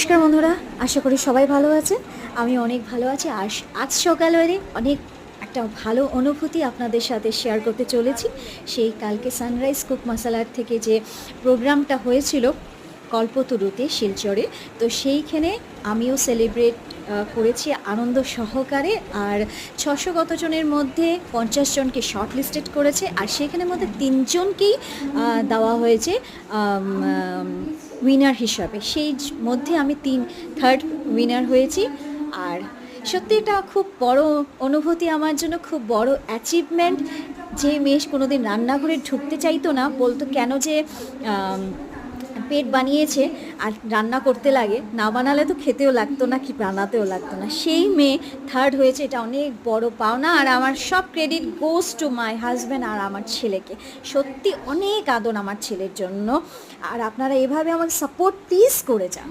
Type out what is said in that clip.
নমস্কার বন্ধুরা, আশা করি সবাই ভালো আছেন। আমি অনেক ভালো আছি। আর আজ সকালে অনেক একটা ভালো অনুভূতি আপনাদের সাথে শেয়ার করতে চলেছি। সেই কালকে সানরাইজ কুক মশালার থেকে যে প্রোগ্রামটা হয়েছিল কল্পতরুতে শিলচরে, তো সেইখানে আমিও সেলিব্রেট করেছি আনন্দ সহকারে। আর 600 কতজনের মধ্যে 50 জনকে শর্ট লিস্টেড করেছে, আর সেখানের মধ্যে 3 জনকেই দেওয়া হয়েছে উইনার হিসাবে। সেই মধ্যে আমি থার্ড উইনার হয়েছি। আর সত্যি এটা খুব বড় অনুভূতি আমার জন্য, খুব বড় অ্যাচিভমেন্ট। যে মেয়ে কোনোদিন রান্নাঘরে ঢুকতে চাইতো না, বলতো কেন যে পেট বানিয়েছে আর রান্না করতে লাগে, না বানালে তো খেতেও লাগতো না, কি বানাতেও লাগতো না, সেই মেয়ে থার্ড হয়েছে। এটা অনেক বড় পাওনা। আর আমার সব credit goes to my husband আর আমার ছেলেকে। সত্যি অনেক আদর আমার ছেলের জন্য। আর আপনারা এভাবে আমাকে সাপোর্ট প্লিজ করে যান।